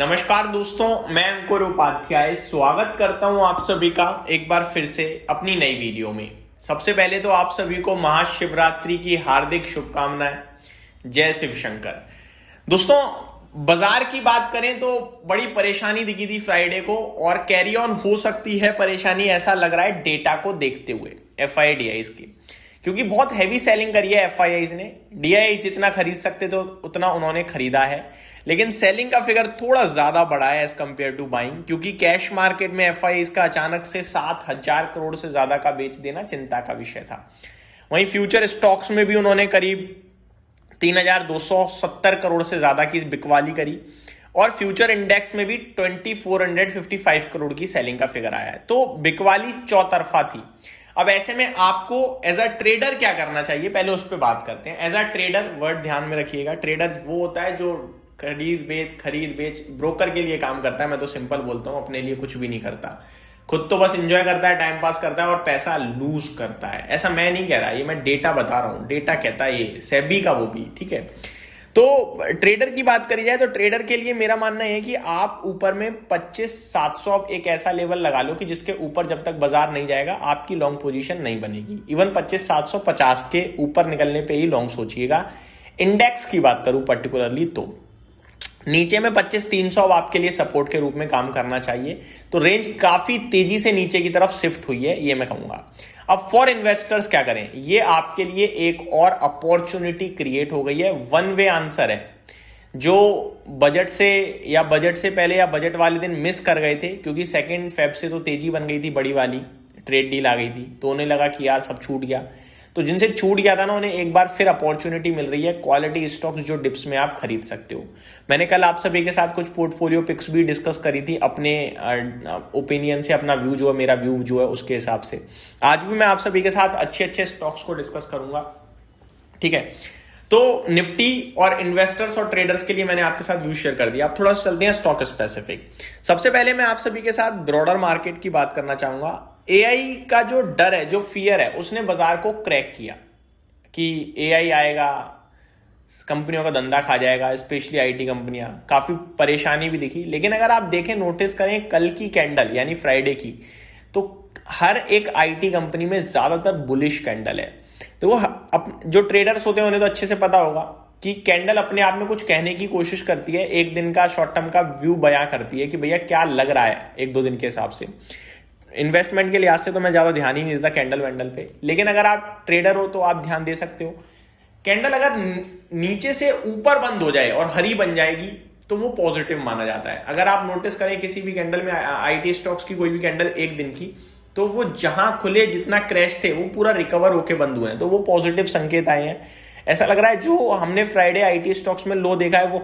नमस्कार दोस्तों, मैं अंकुर उपाध्याय स्वागत करता हूं आप सभी का एक बार फिर से अपनी नई वीडियो में। सबसे पहले तो आप सभी को महाशिवरात्रि की हार्दिक शुभकामनाएं। जय शिव शंकर। दोस्तों, बाजार की बात करें तो बड़ी परेशानी दिखी थी फ्राइडे को, और कैरी ऑन हो सकती है परेशानी, ऐसा लग रहा है डेटा को देखते हुए एफआईआईज की, क्योंकि बहुत हैवी सेलिंग करी है एफआईआईज ने। डीआईआईज जितना खरीद सकते थे उतना उन्होंने खरीदा है, लेकिन सेलिंग का फिगर थोड़ा ज्यादा बढ़ा है एज कंपेयर टू बाइंग, क्योंकि कैश मार्केट में एफआईआईज का अचानक से 7,000 करोड़ से ज्यादा का बेच देना चिंता का विषय था। वहीं फ्यूचर स्टॉक्स में भी उन्होंने करीब 3,270 करोड़ से ज्यादा की बिकवाली करी, और फ्यूचर इंडेक्स में भी 2,455 करोड़ की सेलिंग का फिगर आया है। तो बिकवाली चौतरफा थी। अब ऐसे में आपको एज अ ट्रेडर क्या करना चाहिए, पहले उस पर बात करते हैं। एज अ ट्रेडर वर्ड ध्यान में रखिएगा। ट्रेडर वो होता है जो खरीद बेच ब्रोकर के लिए काम करता है। मैं तो सिंपल बोलता हूं, अपने लिए कुछ भी नहीं करता, खुद तो बस एंजॉय करता है, टाइम पास करता है और पैसा लूज करता है। ऐसा मैं नहीं कह रहा, ये मैं डेटा बता रहा हूं। डेटा कहता है ये, सेबी का वो भी, ठीक है। तो ट्रेडर की बात करी जाए तो ट्रेडर के लिए मेरा मानना है कि आप ऊपर में 25,700 एक ऐसा लेवल लगा लो कि जिसके ऊपर जब तक बाजार नहीं जाएगा आपकी लॉन्ग पोजीशन नहीं बनेगी। इवन 25,750 के ऊपर निकलने पे ही लॉन्ग सोचिएगा। इंडेक्स की बात करूं पर्टिकुलरली तो नीचे में 25,300 आपके लिए सपोर्ट के रूप में काम करना चाहिए। तो रेंज काफी तेजी से नीचे की तरफ शिफ्ट हुई है, ये मैं कहूंगा। अब फॉर इन्वेस्टर्स क्या करें, ये आपके लिए एक और अपॉर्चुनिटी क्रिएट हो गई है। वन वे आंसर है। जो बजट से या बजट से पहले या बजट वाले दिन मिस कर गए थे, क्योंकि 2 फेब से तो तेजी बन गई थी, बड़ी वाली ट्रेड डील आ गई थी, तो उन्हें लगा कि यार सब छूट गया। तो जिनसे छूट गया था ना, उन्हें एक बार फिर अपॉर्चुनिटी मिल रही है क्वालिटी स्टॉक्स जो डिप्स में आप खरीद सकते हो। मैंने कल आप सभी के साथ कुछ पोर्टफोलियो पिक्स भी डिस्कस करी थी अपने ओपिनियन से, अपना व्यू जो है, मेरा व्यू जो है उसके हिसाब से। आज भी मैं आप सभी के साथ अच्छे अच्छे स्टॉक्स को डिस्कस करूंगा, ठीक है। तो निफ्टी और इन्वेस्टर्स और ट्रेडर्स के लिए मैंने आपके साथ व्यू शेयर कर दिया। अब थोड़ा सा चलते हैं स्टॉक स्पेसिफिक। सबसे पहले मैं आप सभी के साथ ब्रॉडर मार्केट की बात करना चाहूंगा। एआई का जो डर है, जो फियर है, उसने बाजार को क्रैक किया कि एआई आएगा, कंपनियों का धंधा खा जाएगा, स्पेशली आईटी कंपनियां। काफी परेशानी भी दिखी, लेकिन अगर आप देखें, नोटिस करें कल की कैंडल यानी फ्राइडे की, तो हर एक आईटी कंपनी में ज्यादातर बुलिश कैंडल है। तो वो जो ट्रेडर्स होते हैं उन्हें तो अच्छे से पता होगा कि कैंडल अपने आप में कुछ कहने की कोशिश करती है, एक दिन का शॉर्ट टर्म का व्यू बयां करती है कि भैया क्या लग रहा है 1-2 दिन के हिसाब से। इन्वेस्टमेंट के लिहाज से तो मैं ज्यादा ध्यान ही नहीं देता कैंडल वैंडल पे, लेकिन अगर आप ट्रेडर हो तो आप ध्यान दे सकते हो। कैंडल अगर नीचे से ऊपर बंद हो जाए और हरी बन जाएगी तो वो पॉजिटिव माना जाता है। अगर आप नोटिस करें किसी भी कैंडल में, आईटी स्टॉक्स की कोई भी कैंडल एक दिन की, तो वो जहां खुले जितना क्रैश थे वो पूरा रिकवर होके बंद हुए हैं, तो वो पॉजिटिव संकेत आए हैं। ऐसा लग रहा है जो हमने फ्राइडे आईटी स्टॉक्स में लो देखा है वो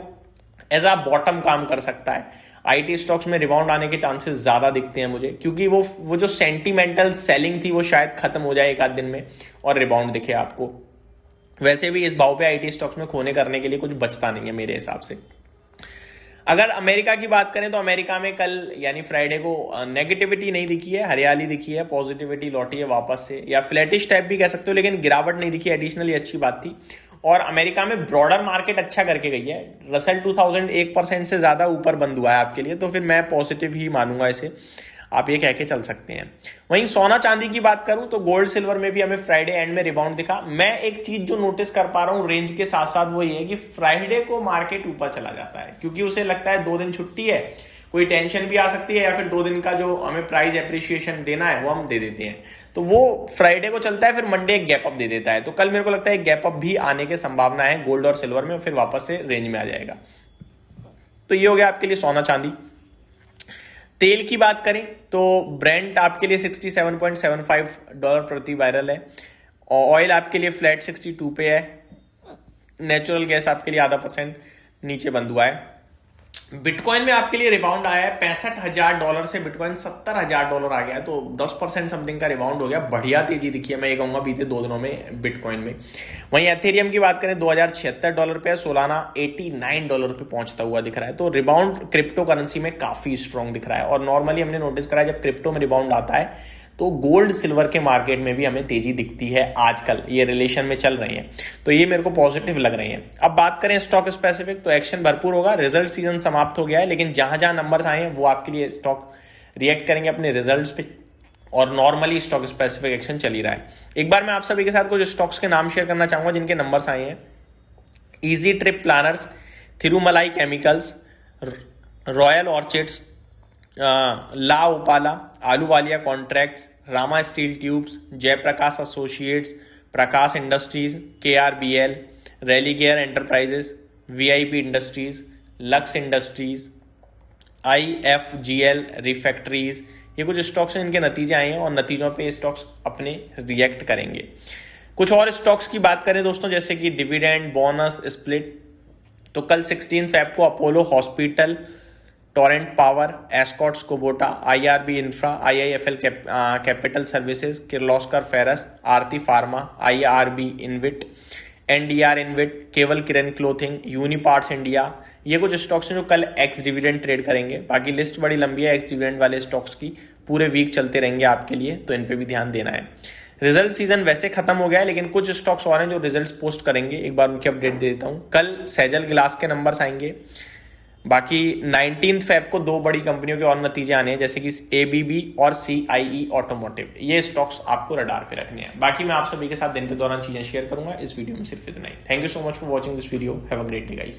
एज अ बॉटम काम कर सकता है। आईटी स्टॉक्स में रिबाउंड आने के चांसेस ज्यादा दिखते हैं मुझे, क्योंकि वो जो सेंटिमेंटल सेलिंग थी वो शायद खत्म हो जाए 1 आध दिन में और रिबाउंड दिखे आपको। वैसे भी इस भाव पे आईटी स्टॉक्स में खोने करने के लिए कुछ बचता नहीं है मेरे हिसाब से। अगर अमेरिका की बात करें तो अमेरिका में कल यानी फ्राइडे को नेगेटिविटी नहीं दिखी है, हरियाली दिखी है, पॉजिटिविटी लौटी है वापस से, या फ्लैटिश टाइप भी कह सकते हो, लेकिन गिरावट नहीं दिखी। एडिशनली अच्छी बात थी। और अमेरिका में ब्रॉडर मार्केट अच्छा करके गई है। रसल 2000 1% से ज्यादा ऊपर बंद हुआ है आपके लिए, तो फिर मैं पॉजिटिव ही मानूंगा इसे, आप ये कह के चल सकते हैं। वहीं सोना चांदी की बात करूं तो गोल्ड सिल्वर में भी हमें फ्राइडे एंड में रिबाउंड दिखा। मैं एक चीज जो नोटिस कर पा रहा हूं रेंज के साथ साथ वो ये है कि फ्राइडे को मार्केट ऊपर चला जाता है, क्योंकि उसे लगता है 2 दिन छुट्टी है, कोई टेंशन भी आ सकती है, या फिर 2 दिन का जो हमें प्राइस एप्रिसिएशन देना है वो हम दे देते हैं। तो वो फ्राइडे को चलता है, फिर मंडे एक गैप अप दे देता है। तो कल मेरे को लगता है गैप अप भी आने की संभावना है गोल्ड और सिल्वर में, फिर वापस से रेंज में आ जाएगा। तो ये हो गया आपके लिए सोना चांदी। तेल की बात करें तो ब्रेंट आपके लिए $67.75 प्रति बैरल है। ऑयल आपके लिए फ्लैट 62 पे है। नेचुरल गैस आपके लिए %0.5% नीचे बंद हुआ है। बिटकॉइन में आपके लिए रिबाउंड आया है। $65,000 से बिटकॉइन $70,000 आ गया है, तो 10% समथिंग का रिबाउंड हो गया। बढ़िया तेजी दिखी है, मैं ये कहूंगा बीते 2 दिनों में बिटकॉइन में। वहीं एथेरियम की बात करें $2,076 पे, सोलाना $89 पे पहुंचता हुआ दिख रहा है। तो रिबाउंड क्रिप्टो करेंसी में काफी स्ट्रॉन्ग दिख रहा है, और नॉर्मली हमने नोटिस करा है जब क्रिप्टो में रिबाउंड आता है तो गोल्ड सिल्वर के मार्केट में भी हमें तेजी दिखती है आजकल, ये रिलेशन में चल रही है, तो ये मेरे को पॉजिटिव लग रही है। अब बात करें स्टॉक स्पेसिफिक, तो एक्शन भरपूर होगा, रिजल्ट सीजन समाप्त हो गया है, लेकिन जहां जहां नंबर्स आए हैं वो आपके लिए स्टॉक रिएक्ट करेंगे अपने रिजल्ट्स पे, और नॉर्मली स्टॉक स्पेसिफिक एक्शन चल ही रहा है। एक बार मैं आप सभी के साथ कुछ स्टॉक्स के नाम शेयर करना चाहूंगा जिनके नंबर्स आए हैं। Easy Trip Planners, Thirumalai Chemicals, Royal Orchids, La Opala, Ahluwalia Contracts, Rama Steel Tubes, Jaiprakash Associates, Prakash Industries, KRBL, Religare Enterprises, VIP Industries, Lux Industries, IFGL Refractories, ये कुछ स्टॉक्स हैं जिनके नतीजे आए हैं और नतीजों पे स्टॉक्स अपने रिएक्ट करेंगे। कुछ और स्टॉक्स की बात करें दोस्तों, जैसे कि डिविडेंड, बोनस, स्प्लिट, तो कल 16 फेब को Apollo Hospital, Torrent Power, Escorts Kubota, IRB Infra, IIFL Capital Services, Kirloskar Ferrous, Aarti Pharma, IRB InvIT, NDR InvIT, Kewal Kiran clothing, Uniparts India, ये कुछ स्टॉक्स हैं जो कल एक्स डिविडेंड ट्रेड करेंगे। बाकी लिस्ट बड़ी लंबी है एक्स डिविडेंड वाले स्टॉक्स की, पूरे वीक चलते रहेंगे आपके लिए, तो इन पे भी ध्यान देना है। रिजल्ट सीजन वैसे खत्म हो गया है, लेकिन कुछ स्टॉक्स और हैं जो रिजल्ट्स पोस्ट करेंगे, एक बार उनकी अपडेट दे देता हूं। कल सेजल ग्लास के नंबर्स आएंगे। बाकी 19 फेब को 2 बड़ी कंपनियों के और नतीजे आने हैं, जैसे कि ABB और CIE ऑटोमोटिव, ये स्टॉक्स आपको रडार पे रखने हैं। बाकी मैं आप सभी के साथ दिन के दौरान चीजें शेयर करूंगा। इस वीडियो में सिर्फ इतना ही। Thank you so much for watching this video. Have a great day guys.